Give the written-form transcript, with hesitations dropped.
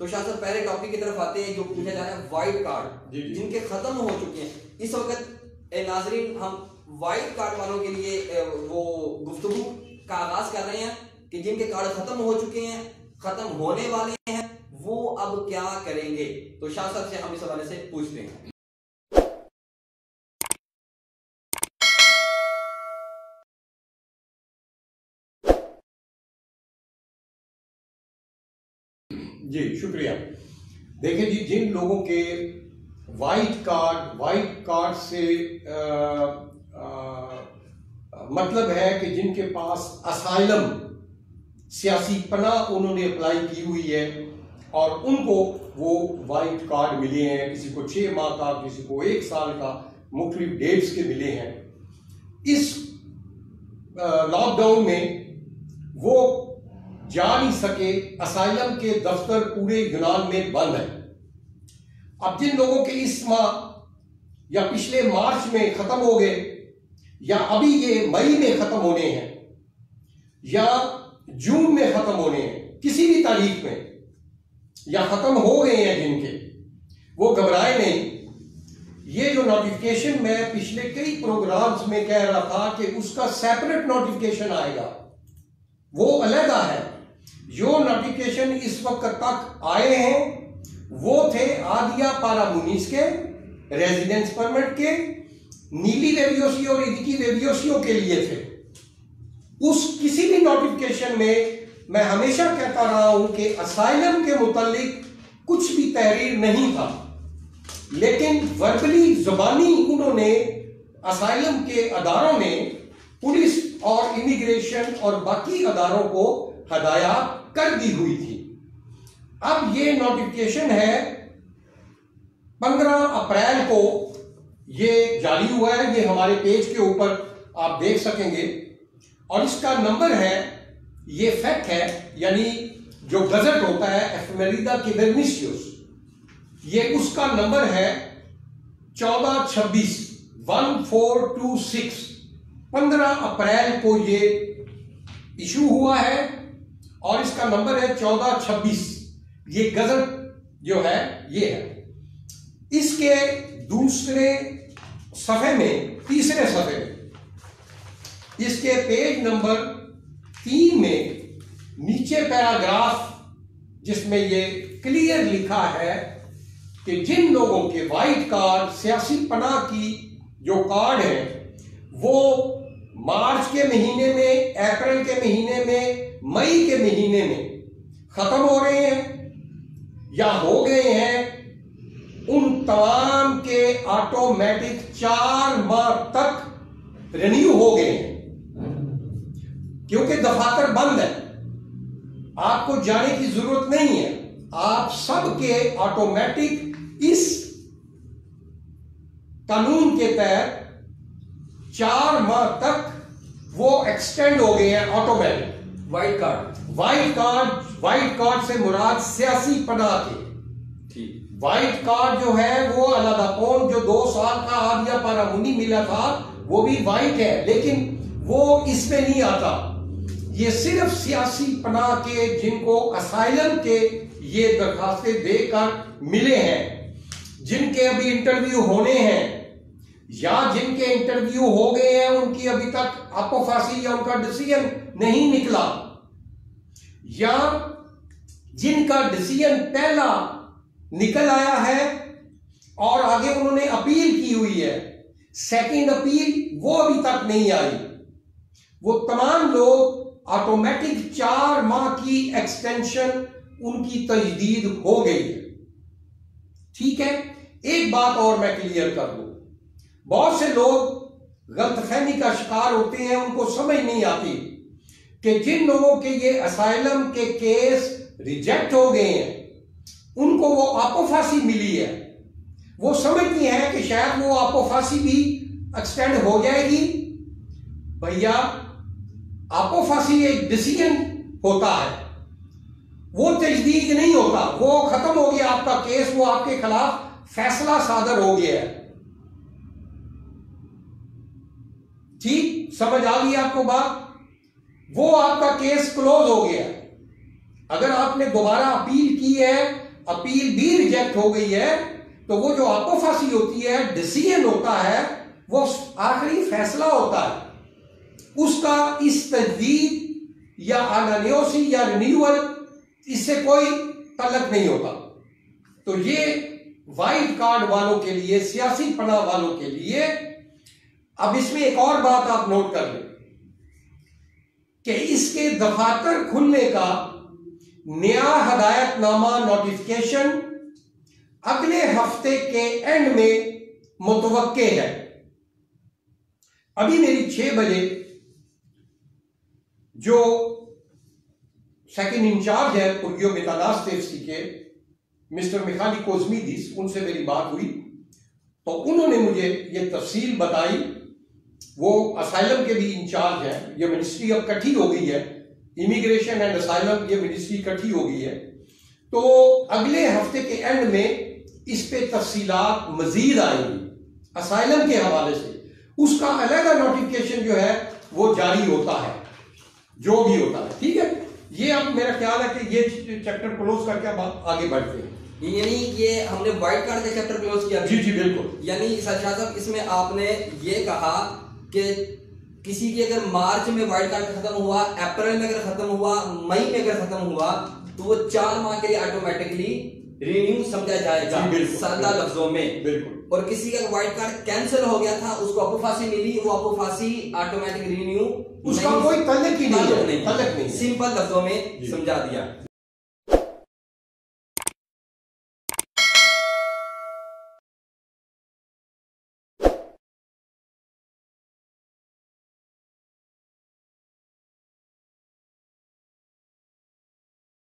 तो शाह साहब पहले टॉपिक की तरफ आते हैं जो पूछा जा रहा है वाइट कार्ड जिनके खत्म हो चुके हैं। इस वक्त नाजरीन हम वाइट कार्ड वालों के लिए वो गुफ्तगू का आगाज कर रहे हैं कि जिनके कार्ड खत्म हो चुके हैं, खत्म होने वाले हैं, वो अब क्या करेंगे। तो शाह साहब से हम इस हवाले से पूछते हैं। जी शुक्रिया। देखिए जी, जिन लोगों के वाइट कार्ड से मतलब है कि जिनके पास असाइलम सियासी पनाह उन्होंने अप्लाई की हुई है और उनको वो वाइट कार्ड मिले हैं, किसी को 6 माह का, किसी को 1 साल का, मुख्तलिफ डेट्स के मिले हैं। इस लॉकडाउन में वो जा नहीं सके, असाइलम के दफ्तर पूरे यूनान में बंद है। अब जिन लोगों के इस माह या पिछले मार्च में खत्म हो गए या अभी ये मई में खत्म होने हैं या जून में खत्म होने हैं, किसी भी तारीख में, या खत्म हो गए हैं जिनके, वो घबराए नहीं। ये जो नोटिफिकेशन मैं पिछले कई प्रोग्राम्स में कह रहा था कि उसका सेपरेट नोटिफिकेशन आएगा, वो अलग है। जो नोटिफिकेशन इस वक्त तक आए हैं वो थे आदिया पारामुनीस के, रेजिडेंस परमिट के, नीली वेवियोसी और इदिकी वेवियोसियों के लिए थे। उस किसी भी नोटिफिकेशन में मैं हमेशा कहता रहा हूं कि असाइलम के मुतालिक कुछ भी तहरीर नहीं था, लेकिन वर्बली जुबानी उन्होंने असाइलम के अदारों ने पुलिस और इमिग्रेशन और बाकी अदारों को हदायत कर दी हुई थी। अब ये नोटिफिकेशन है 15 अप्रैल को ये जारी हुआ है, ये हमारे पेज के ऊपर आप देख सकेंगे और इसका नंबर है, ये फैक्ट है, यानी जो गजट होता है एफेमेरिदा किबरनिशियस, ये उसका नंबर है 1426 15 अप्रैल को ये इशू हुआ है और इसका नंबर है 1426। ये गजट जो है ये है। इसके दूसरे सफे में, तीसरे सफे में, इसके पेज नंबर 3 में नीचे पैराग्राफ जिसमें ये क्लियर लिखा है कि जिन लोगों के वाइट कार्ड, सियासी पनाह की जो कार्ड है, वो मार्च के महीने में, अप्रैल के महीने में, मई के महीने में खत्म हो रहे हैं या हो गए हैं, उन तमाम के ऑटोमेटिक 4 माह तक रिन्यू हो गए हैं, क्योंकि दफातर बंद है, आपको जाने की जरूरत नहीं है। आप सबके ऑटोमेटिक इस कानून के तहत 4 माह तक वो एक्सटेंड हो गए हैं ऑटोमेटिक। वाइट कार्ड से मुराद सियासी पनाह के, ठीक। वाइट कार्ड जो है वो अलादापोन जो 2 साल का आदिया पारामुनी मिला था वो भी वाइट है, लेकिन वो इसमें नहीं आता। ये सिर्फ सियासी पनाह के जिनको असाइलम के ये दरखास्तें देकर मिले हैं, जिनके अभी इंटरव्यू होने हैं या जिनके इंटरव्यू हो गए हैं, उनकी अभी तक अपोफासी या उनका डिसीजन नहीं निकला, या जिनका डिसीजन पहला निकल आया है और आगे उन्होंने अपील की हुई है, सेकंड अपील वो अभी तक नहीं आई, वो तमाम लोग ऑटोमेटिक 4 माह की एक्सटेंशन उनकी तजदीद हो गई है। ठीक है, एक बात और मैं क्लियर कर दूं, बहुत से लोग गलतफहमी का शिकार होते हैं, उनको समझ नहीं आती कि जिन लोगों के ये असाइलम के केस रिजेक्ट हो गए हैं, उनको वो आपोफासी मिली है, वो समझती हैं कि शायद वो आपोफासी भी एक्सटेंड हो जाएगी। भैया, आपोफासी एक डिसीजन होता है, वो तजदीद नहीं होता। वो खत्म हो गया आपका केस, वो आपके खिलाफ फैसला सादर हो गया है। ठीक समझ आ गई आपको बात? वो आपका केस क्लोज हो गया। अगर आपने दोबारा अपील की है, अपील भी रिजेक्ट हो गई है, तो वो जो अपोफासी होती है, डिसीजन होता है, वो आखिरी फैसला होता है उसका। इस तजदीद या अनान्योसी या रिन्यूअल इससे कोई ताल्लुक नहीं होता। तो ये वाइल्ड कार्ड वालों के लिए, सियासी पनाह वालों के लिए। अब इसमें एक और बात आप नोट कर लें कि इसके दफातर खुलने का नया हदायतनामा नोटिफिकेशन अगले हफ्ते के एंड में मुतवक्के है। अभी मेरी 6 बजे जो सेकंड इंचार्ज है पुर्गियो मितालास तेफसी के, मिस्टर मिखाली कोजमीदिस, उनसे मेरी बात हुई तो उन्होंने मुझे ये तफसील बताई। वो असाइलम के भी इंचार्ज हैं। ये मिनिस्ट्री अब इकट्ठी हो गई है, इमिग्रेशन एंड असाइलम, ये मिनिस्ट्री इकट्ठी हो गई है। तो अगले हफ्ते के एंड में इस पे तफसीलात मजीद आएंगी असाइलम के हवाले से। उसका अलग नोटिफिकेशन जो है वो जारी होता है, जो भी होता है। ठीक है, ये अब मेरा ख्याल है कि ये चैप्टर क्लोज करके अब आगे बढ़ते हैं। यानी ये हमने वाइट कार्ड का चैप्टर क्लोज किया। जी जी बिल्कुल। यानी शाह साहब, इसमें आपने ये कहा कि किसी की अगर मार्च में वाइल्ड कार्ड खत्म हुआ, अप्रैल में अगर खत्म हुआ, मई में अगर खत्म हुआ, तो वो 4 माह के लिए ऑटोमेटिकली रिन्यू समझा जाएगा, सादा लफ्जों में। बिल्कुल। और किसी का वाइल्ड कार्ड कैंसिल हो गया था, उसको अपोफासी मिली, वो अपोफासी ऑटोमेटिक रिन्यू, उसका कोई तल्लुक ही नहीं है, सिंपल लफ्जों में समझा दिया।